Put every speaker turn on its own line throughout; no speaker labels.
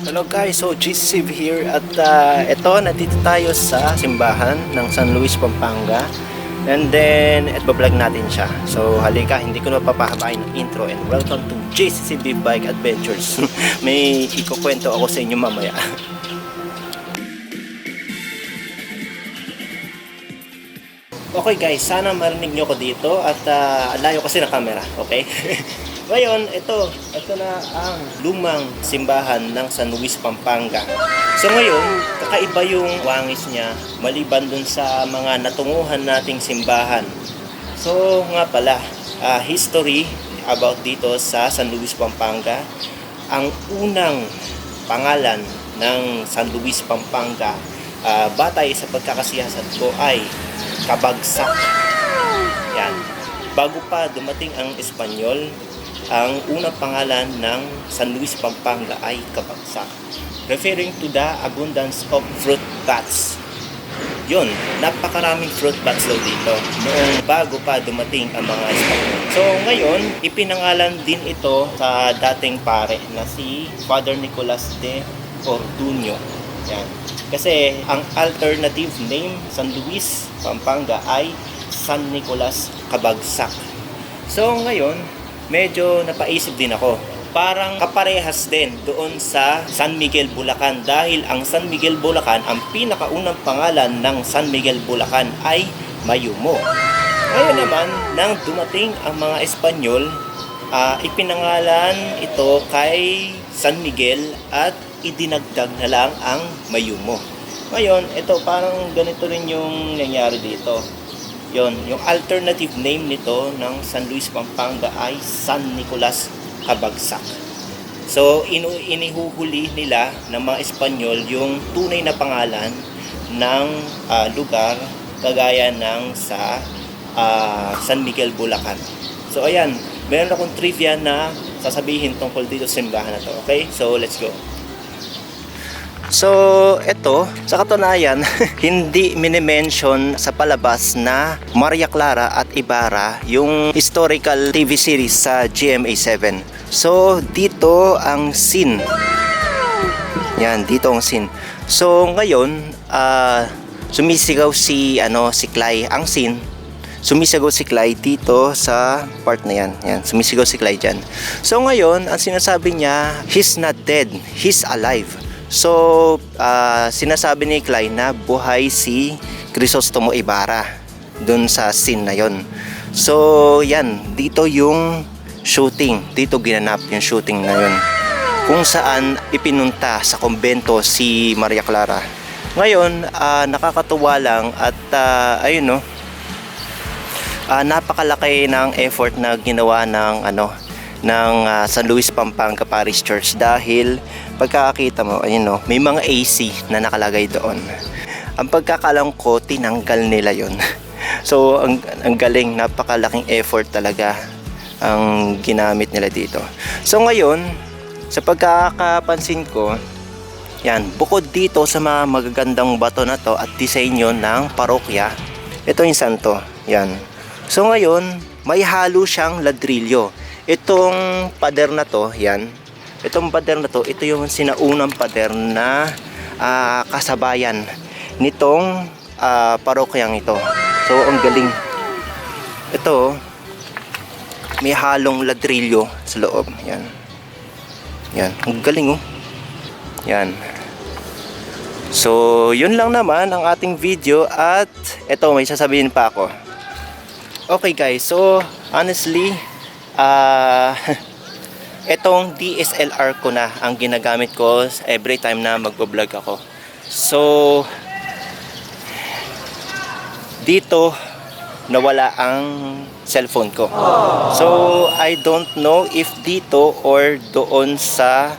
Hello guys, so GCV here at eto, nandito tayo sa simbahan ng San Luis, Pampanga. And then, vlog natin siya. So halika, hindi ko na papahabain ng intro and welcome to GCV Bike Adventures. May ikukwento ako sa inyo mamaya. Okay guys, sana marinig nyo ko dito at layo kasi ng camera, okay? Ngayon, ito na ang lumang simbahan ng San Luis, Pampanga. So ngayon, kakaiba yung wangis niya maliban dun sa mga natunguhan nating simbahan. So nga pala, history about dito sa San Luis, Pampanga. Ang unang pangalan ng San Luis, Pampanga, batay sa pagkakasiyasat ko ay Kabagsak. Yan. Bago pa dumating ang Espanyol, ang unang pangalan ng San Luis, Pampanga ay Kabagsak, referring to the abundance of fruit bats. Yun, napakaraming fruit bats daw dito noong bago pa dumating ang mga Espanyol. So ngayon, ipinangalan din ito sa dating pare na si Father Nicolas de Orduño. Yan. Kasi ang alternative name San Luis, Pampanga ay San Nicolas Kabagsak. So ngayon, medyo napaisip din ako. Parang kaparehas din doon sa San Miguel, Bulacan dahil ang San Miguel, Bulacan, ang pinakaunang pangalan ng San Miguel, Bulacan ay Mayumo. Ngayon naman, nang dumating ang mga Espanyol, ipinangalan ito kay San Miguel at idinagdag na lang ang Mayumo. Ngayon, ito parang ganito rin yung nangyari dito. Yon, yung alternative name nito ng San Luis, Pampanga ay San Nicolas Kabagsak. So, inihuhuli nila ng mga Espanyol yung tunay na pangalan ng lugar kagaya ng sa San Miguel, Bulacan. So, ayan, meron akong trivia na sasabihin tungkol dito sa simbahan na to. Okay? So, let's go. So, ito, sa katunayan, hindi minimension sa palabas na Maria Clara at Ibarra, yung historical TV series sa GMA7. So, dito ang scene. Yan, dito ang scene. So, ngayon, sumisigaw si Clay. Ang scene, sumisigaw si Clay dito sa part na yan. Yan, sumisigaw si Clay dyan. So, ngayon, ang sinasabi niya, he's not dead, he's alive. So, sinasabi ni Clay na buhay si Crisostomo Ibarra dun sa scene na yon. So, yan. Dito yung shooting. Dito ginanap yung shooting na yon. Kung saan ipinunta sa kumbento si Maria Clara. Ngayon, nakakatuwa lang at ayun no, napakalaki ng effort na ginawa ng San Luis, Pampanga Parish Church dahil pagkakakita mo, ayun no, may mga AC na nakalagay doon. Ang pagkakalam ko, tinanggal nila yon. So, ang galing, napakalaking effort talaga ang ginamit nila dito. So, ngayon, sa pagkakapansin ko, yan, bukod dito sa mga magagandang bato na to at disenyo ng parokya, ito yung santo, yan. So, ngayon, may halo siyang ladrilyo. Itong pader na to, yan. Itong pader na to, ito yung sinaunang pader na kasabayan nitong parokyang ito. So, ang galing. Ito, may halong ladrilyo sa loob. Yan. Yan. Ang galing, oh. Yan. So, yun lang naman ang ating video at ito, may sasabihin pa ako. Okay guys, so honestly, etong DSLR ko na ang ginagamit ko every time na magbo-vlog ako. So, dito nawala ang cellphone ko. So, I don't know if dito or doon sa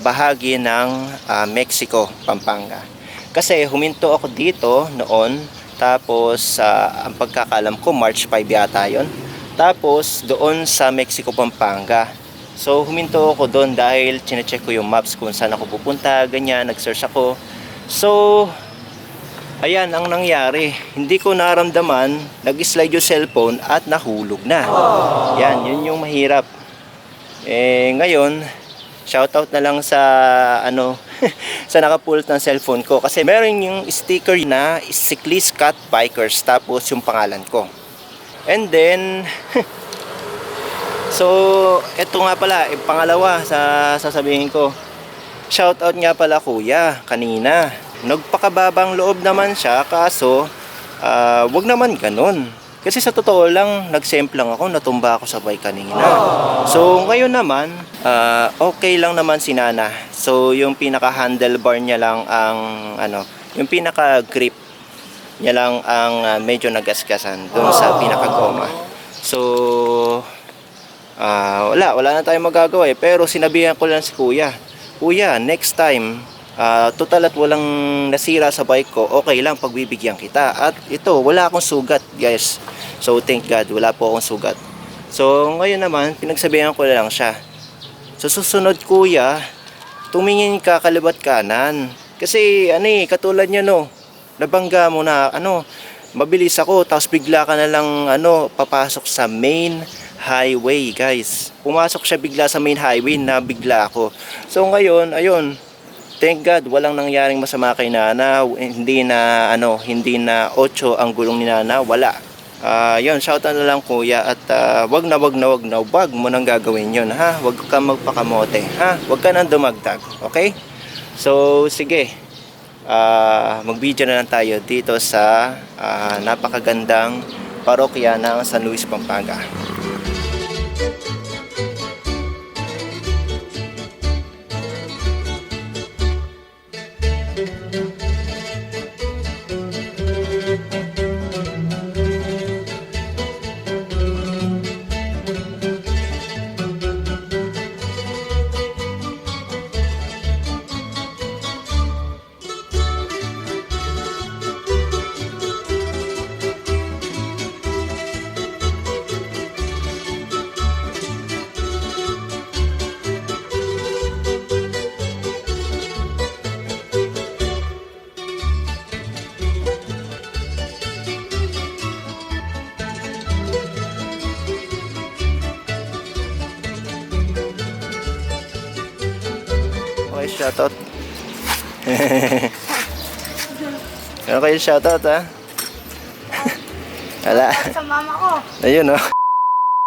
bahagi ng Mexico, Pampanga. Kasi huminto ako dito noon, tapos ang pagkakalam ko March 5 yata yon. Tapos doon sa Mexico, Pampanga. So huminto ako doon dahil chinecheck ko yung maps kung saan ako pupunta, ganyan, nag-search ako. So ayan ang nangyari, hindi ko naramdaman, nag-slide yung cellphone at nahulog na. Yan, yun yung mahirap. Ngayon Shoutout na lang sa ano sa nakapulot ng cellphone ko kasi meron yung sticker na Cyclist Cat Bikers tapos yung pangalan ko. And then so eto nga pala yung pangalawa sa sasabihin ko. Shoutout nga pala kuya kanina. Nagpakababang loob naman siya kaso wag naman ganun. Kasi sa totoo lang, nag-semp lang ako, natumba ako sa bike kanina. So, ngayon naman, okay lang naman si Nana. So, yung pinaka-handlebar niya lang ang, yung pinaka-grip niya lang ang medyo nagasgasan doon sa pinaka-goma. So, wala na tayong magagawa eh. Pero sinabihan ko lang si Kuya, Kuya, next time, total at walang nasira sa bike ko, okay lang pagbibigyan kita. At ito, wala akong sugat, guys. So, thank God, wala po akong sugat. So, ngayon naman, pinagsabihan ko lang siya. So, susunod kuya, tumingin ka kalibat kanan. Kasi, katulad niya, nabangga mo na, mabilis ako, tapos bigla ka na lang, papasok sa main highway, guys. Pumasok siya bigla sa main highway na bigla ako. So, ngayon, ayun, thank God, walang nangyaring masama kay Nana. Hindi na 8 ang gulong ni Nana, wala. Yun, shoutout na lang kuya at wag mo nang gagawin yun, ha? Wag ka magpakamote, ha? Wag ka nang dumagdag, okay? So, sige. Mag-video na lang tayo dito sa napakagandang parokya ng San Luis, Pampanga. Okay, shoutout. Ano kayo shoutout, ha?
Wala.
Wala.
Sa mama ko.
Ayun,